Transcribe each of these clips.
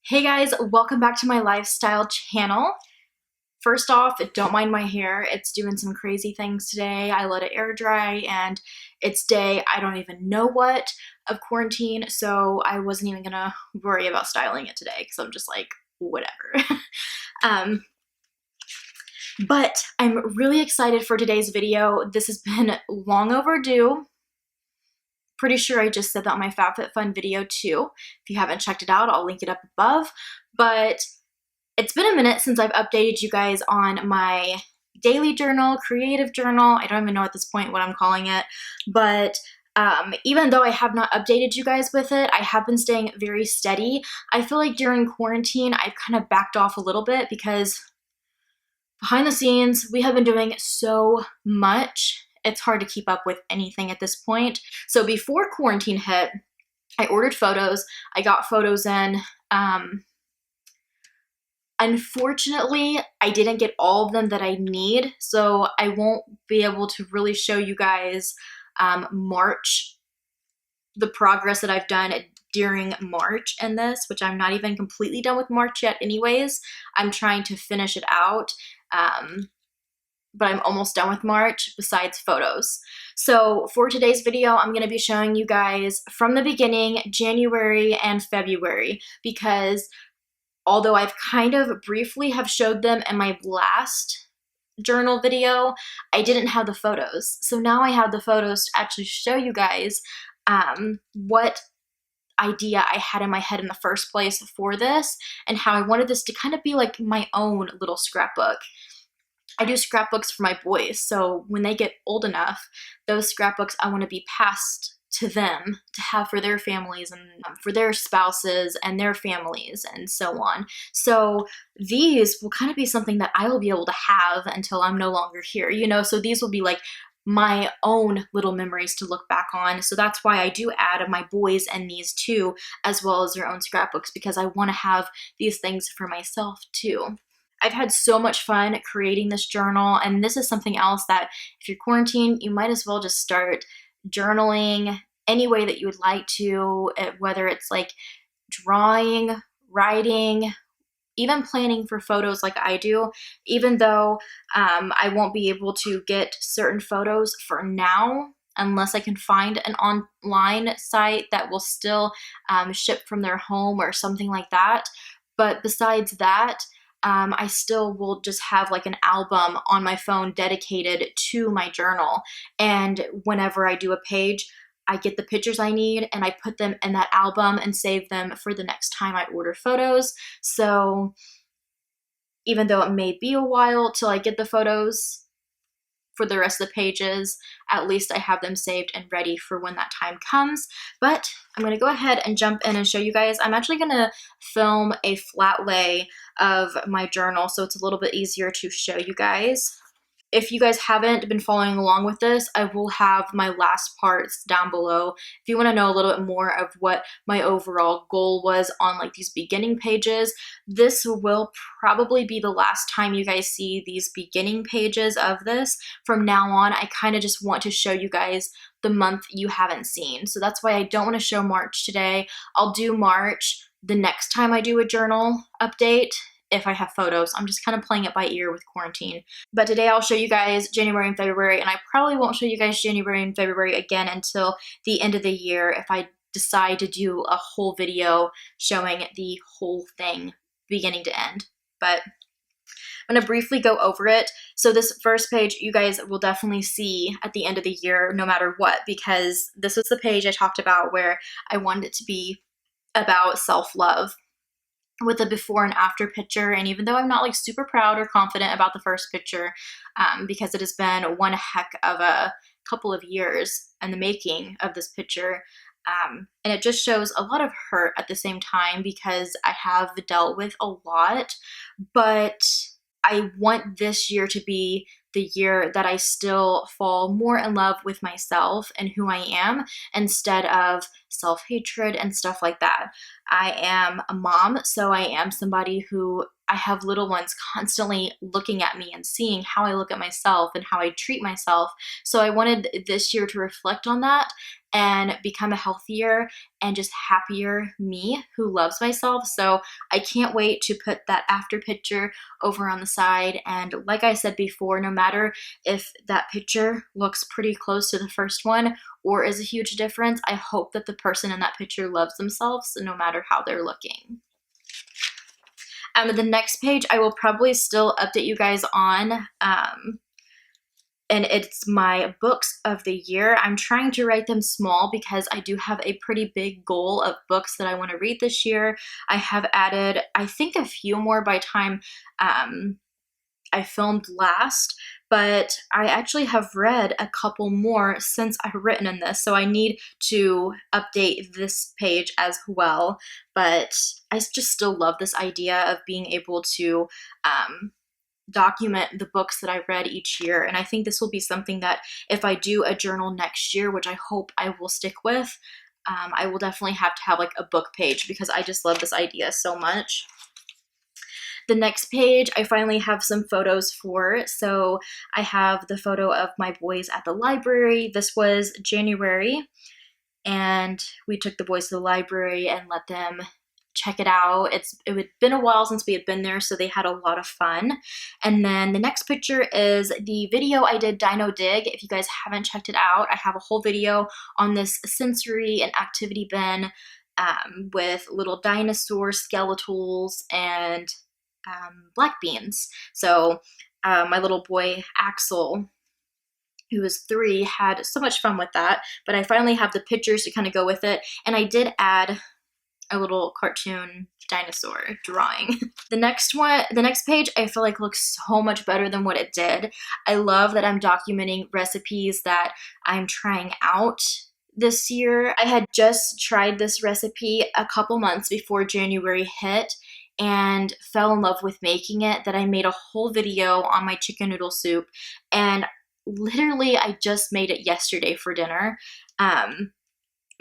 Hey guys, welcome back to my lifestyle channel. First off, don't mind my hair. It's doing some crazy things today. I let it air dry and it's day I don't even know what of quarantine, so I wasn't even gonna worry about styling it today because I'm just like, whatever. um, but I'm really excited for today's video. This has been long overdue. Pretty sure I just said that on my FabFitFun video too. If you haven't checked it out, I'll link it up above. But it's been a minute since I've updated you guys on my daily journal, creative journal. I don't even know at this point what I'm calling it. But even though I have not updated you guys with it, I have been staying very steady. I feel like during quarantine, I've kind of backed off a little bit because behind the scenes, we have been doing so much. It's hard to keep up with anything at this point. So before quarantine hit, I ordered photos. I got photos in. Unfortunately, I didn't get all of them that I need, so I won't be able to really show you guys March, the progress that I've done during March in this, which I'm not even completely done with March yet anyways. I'm trying to finish it out. But I'm almost done with March besides photos. So for today's video, I'm gonna be showing you guys from the beginning, January and February, because although I've kind of briefly have showed them in my last journal video, I didn't have the photos. So now I have the photos to actually show you guys what idea I had in my head in the first place for this and how I wanted this to kind of be like my own little scrapbook. I do scrapbooks for my boys, so when they get old enough, those scrapbooks I want to be passed to them to have for their families and for their spouses and their families and so on. So these will kind of be something that I will be able to have until I'm no longer here, you know? So these will be like my own little memories to look back on. So that's why I do add my boys and these too, as well as their own scrapbooks, because I want to have these things for myself too. I've had so much fun creating this journal, and this is something else that if you're quarantined, you might as well just start journaling any way that you would like to, whether it's like drawing, writing, even planning for photos like I do, even though I won't be able to get certain photos for now unless I can find an online site that will still ship from their home or something like that. But besides that, I still will just have like an album on my phone dedicated to my journal. And whenever I do a page, I get the pictures I need and I put them in that album and save them for the next time I order photos. So even though it may be a while till I get the photos for the rest of the pages, at least I have them saved and ready for when that time comes. But I'm gonna go ahead and jump in and show you guys. I'm actually gonna film a flat lay of my journal so it's a little bit easier to show you guys. If you guys haven't been following along with this, I will have my last parts down below. If you want to know a little bit more of what my overall goal was on like these beginning pages, this will probably be the last time you guys see these beginning pages of this. From now on, I kind of just want to show you guys the month you haven't seen. So that's why I don't want to show March today. I'll do March the next time I do a journal update. If I have photos, I'm just kind of playing it by ear with quarantine. But today I'll show you guys January and February, and I probably won't show you guys January and February again until the end of the year if I decide to do a whole video showing the whole thing beginning to end. But I'm gonna briefly go over it. So this first page you guys will definitely see at the end of the year no matter what, because this was the page I talked about where I wanted it to be about self-love, with a before and after picture. And even though I'm not like super proud or confident about the first picture, because it has been one heck of a couple of years in the making of this picture, and it just shows a lot of hurt at the same time because I have dealt with a lot, but I want this year to be the year that I still fall more in love with myself and who I am instead of self-hatred and stuff like that. I am a mom, so I am somebody who I have little ones constantly looking at me and seeing how I look at myself and how I treat myself. So I wanted this year to reflect on that and become a healthier and just happier me who loves myself. So I can't wait to put that after picture over on the side. And like I said before, no matter if that picture looks pretty close to the first one or is a huge difference, I hope that the person in that picture loves themselves no matter how they're looking. The next page I will probably still update you guys on, and it's my books of the year. I'm trying to write them small because I do have a pretty big goal of books that I want to read this year. I have added, I think, a few more by time I filmed last, but I actually have read a couple more since I've written in this, so I need to update this page as well. But I just still love this idea of being able to document the books that I read each year, and I think this will be something that if I do a journal next year, which I hope I will stick with, I will definitely have to have like a book page because I just love this idea so much. The next page I finally have some photos for. So I have the photo of my boys at the library. This was January, and we took the boys to the library and let them check it out. It had been a while since we had been there, so they had a lot of fun. And then the next picture is the video I did, Dino Dig. If you guys haven't checked it out, I have a whole video on this sensory and activity bin with little dinosaur skeletals and black beans. So my little boy Axel, who was 3, had so much fun with that, but I finally have the pictures to kind of go with it, and I did add a little cartoon dinosaur drawing. The next page I feel like looks so much better than what it did. I love that I'm documenting recipes that I'm trying out this year. I had just tried this recipe a couple months before January hit and fell in love with making it, that I made a whole video on my chicken noodle soup, and literally I just made it yesterday for dinner.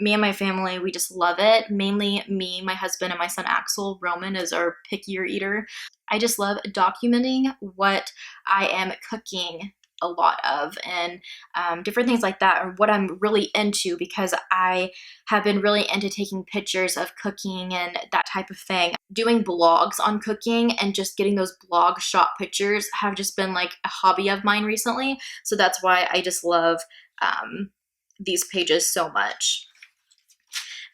Me and my family, we just love it. Mainly me, my husband, and my son Axel. Roman is our pickier eater. I just love documenting what I am cooking a lot of, and different things like that, or what I'm really into, because I have been really into taking pictures of cooking and that type of thing. Doing blogs on cooking and just getting those blog shot pictures have just been like a hobby of mine recently. So that's why I just love these pages so much.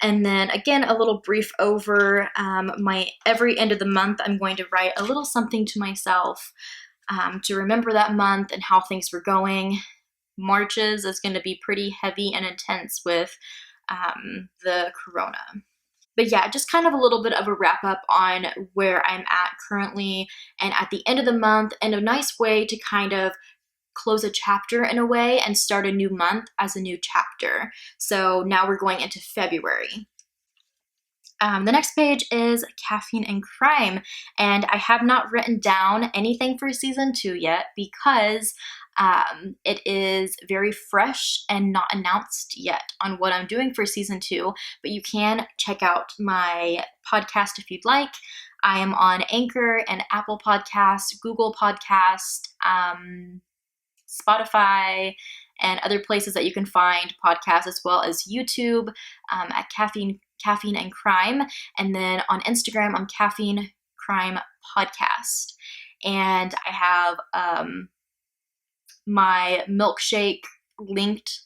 And then again, a little brief over my every end of the month, I'm going to write a little something to myself to remember that month and how things were going. March's is going to be pretty heavy and intense with the corona. But yeah, just kind of a little bit of a wrap up on where I'm at currently and at the end of the month, and a nice way to kind of close a chapter in a way and start a new month as a new chapter. So now we're going into February. The next page is Caffeine and Crime, and I have not written down anything for season 2 yet because it is very fresh and not announced yet on what I'm doing for season 2, but you can check out my podcast if you'd like. I am on Anchor and Apple Podcast, Google Podcast, Spotify, and other places that you can find podcasts, as well as YouTube at Caffeine and Crime. And then on Instagram, I'm Caffeine Crime Podcast. And I have my milkshake linked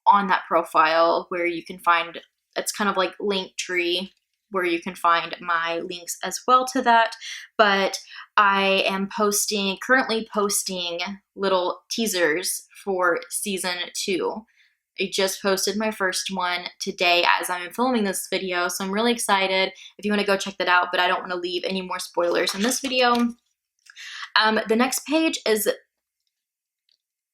on that profile, where you can find, it's kind of like Linktree, where you can find my links as well to that. But I am currently posting little teasers for season 2. I just posted my first one today as I'm filming this video, so I'm really excited if you want to go check that out, but I don't want to leave any more spoilers in this video. The next page is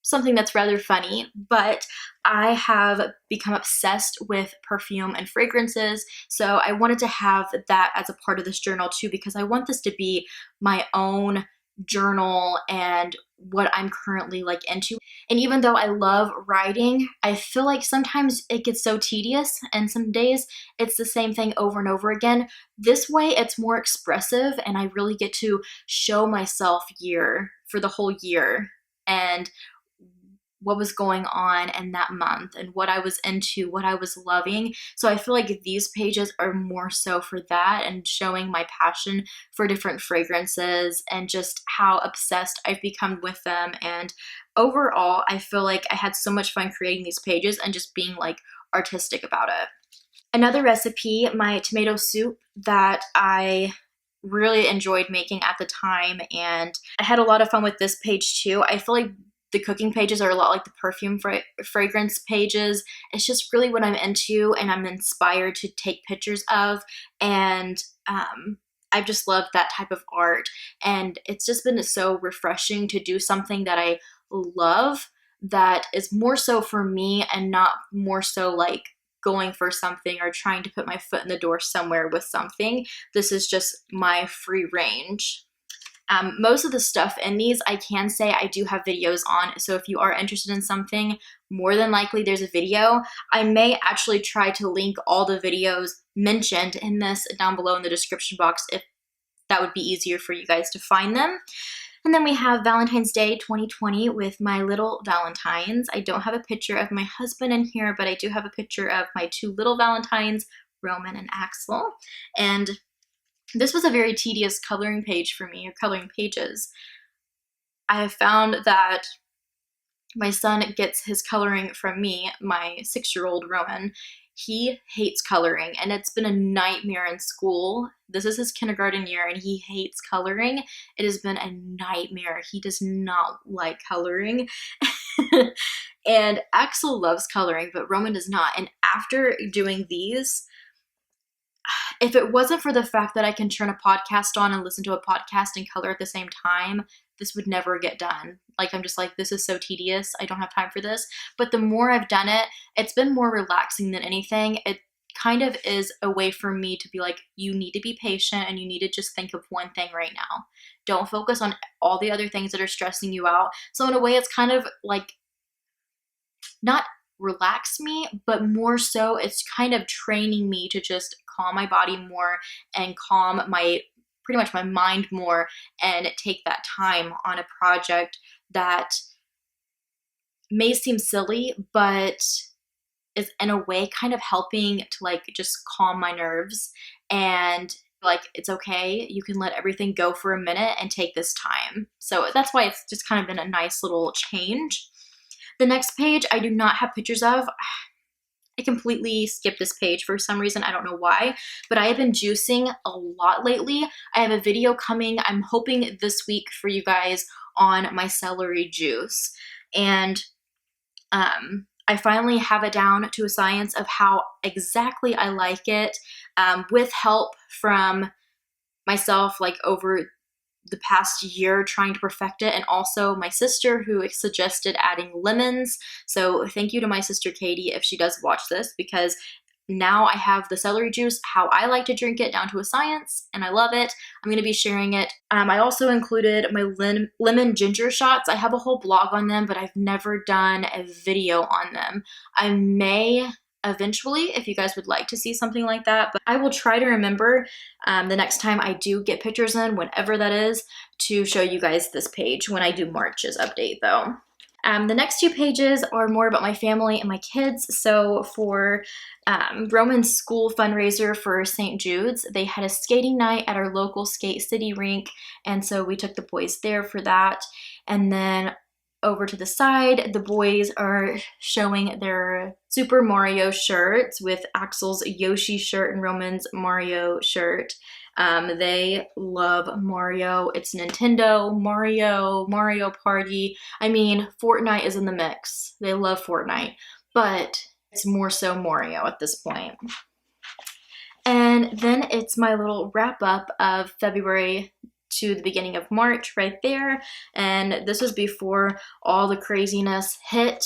something that's rather funny, but I have become obsessed with perfume and fragrances, so I wanted to have that as a part of this journal too, because I want this to be my own journal and what I'm currently like into. And even though I love writing, I feel like sometimes it gets so tedious, and some days it's the same thing over and over again. This way it's more expressive, and I really get to show myself for the whole year, and what was going on in that month and what I was into, what I was loving. So I feel like these pages are more so for that and showing my passion for different fragrances and just how obsessed I've become with them. And overall, I feel like I had so much fun creating these pages and just being like artistic about it. Another recipe, my tomato soup that I really enjoyed making at the time, and I had a lot of fun with this page too. I feel like the cooking pages are a lot like the perfume fragrance pages. It's just really what I'm into and I'm inspired to take pictures of, and I've just loved that type of art, and it's just been so refreshing to do something that I love that is more so for me and not more so like going for something or trying to put my foot in the door somewhere with something. This is just my free range. Most of the stuff in these, I can say I do have videos on, so if you are interested in something, more than likely there's a video. I may actually try to link all the videos mentioned in this down below in the description box if that would be easier for you guys to find them. And then we have Valentine's Day 2020 with my little Valentines. I don't have a picture of my husband in here, but I do have a picture of my two little Valentines, Roman and Axel. And this was a very tedious coloring page for me, or coloring pages. I have found that my son gets his coloring from me, my 6-year-old Roman. He hates coloring, and it's been a nightmare in school. This is his kindergarten year, and he hates coloring. It has been a nightmare. He does not like coloring. And Axel loves coloring, but Roman does not. And after doing these, if it wasn't for the fact that I can turn a podcast on and listen to a podcast and color at the same time, this would never get done. Like, I'm just like, this is so tedious. I don't have time for this. But the more I've done it, it's been more relaxing than anything. It kind of is a way for me to be like, you need to be patient and you need to just think of one thing right now. Don't focus on all the other things that are stressing you out. So in a way, it's kind of like not relax me, but more so it's kind of training me to just calm my body more and calm my pretty much my mind more and take that time on a project that may seem silly, but is in a way kind of helping to like just calm my nerves and like, it's okay. You can let everything go for a minute and take this time. So that's why it's just kind of been a nice little change. The next page I do not have pictures of. I completely skipped this page for some reason. I don't know why, but I have been juicing a lot lately. I have a video coming, I'm hoping this week for you guys, on my celery juice. And I finally have it down to a science of how exactly I like it, with help from myself, like over the past year trying to perfect it, and also my sister who suggested adding lemons. So thank you to my sister Katie if she does watch this, because now I have the celery juice how I like to drink it down to a science, and I love it. I'm going to be sharing it. I also included my lemon ginger shots. I have a whole blog on them, but I've never done a video on them. I may eventually, if you guys would like to see something like that, but I will try to remember the next time I do get pictures in, whenever that is, to show you guys this page when I do March's update though. The next two pages are more about my family and my kids. So for Roman's school fundraiser for St. Jude's, they had a skating night at our local Skate City rink, and so we took the boys there for that. And then over to the side, the boys are showing their Super Mario shirts with Axel's Yoshi shirt and Roman's Mario shirt. They love Mario. It's Nintendo, Mario Party. I mean, Fortnite is in the mix. They love Fortnite, but it's more so Mario at this point. And then it's my little wrap up of February to the beginning of March right there. And this was before all the craziness hit.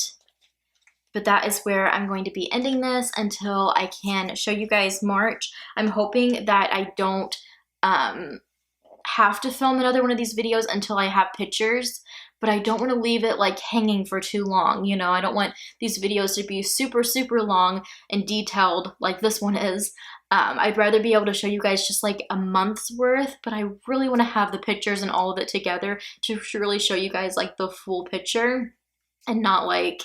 But that is where I'm going to be ending this until I can show you guys March. I'm hoping that I don't have to film another one of these videos until I have pictures, but I don't want to leave it like hanging for too long. You know, I don't want these videos to be super, super long and detailed like this one is. I'd rather be able to show you guys just like a month's worth, but I really want to have the pictures and all of it together to really show you guys like the full picture. and not like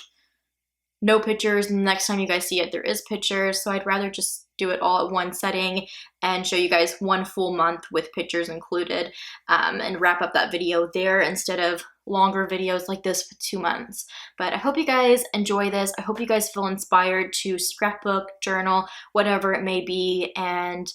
no pictures, and the next time you guys see it there is pictures. So I'd rather just do it all at one setting and show you guys one full month with pictures included, and wrap up that video there instead of longer videos like this for 2 months. But I hope you guys enjoy this. I hope you guys feel inspired to scrapbook, journal, whatever it may be. And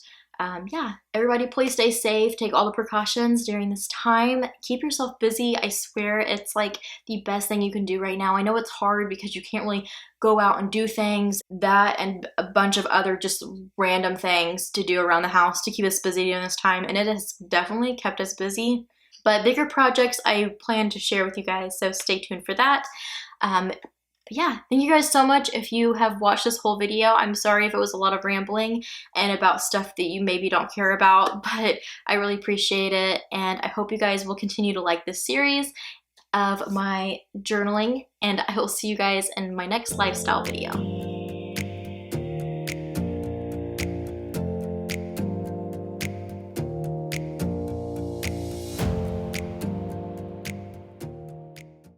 yeah, everybody please stay safe, take all the precautions during this time, keep yourself busy. I swear it's like the best thing you can do right now. I know it's hard because you can't really go out and do things, that and a bunch of other just random things to do around the house to keep us busy during this time, and it has definitely kept us busy. But bigger projects I plan to share with you guys, so stay tuned for that. But yeah, thank you guys so much if you have watched this whole video. I'm sorry if it was a lot of rambling and about stuff that you maybe don't care about, but I really appreciate it, and I hope you guys will continue to like this series of my journaling, and I will see you guys in my next lifestyle video.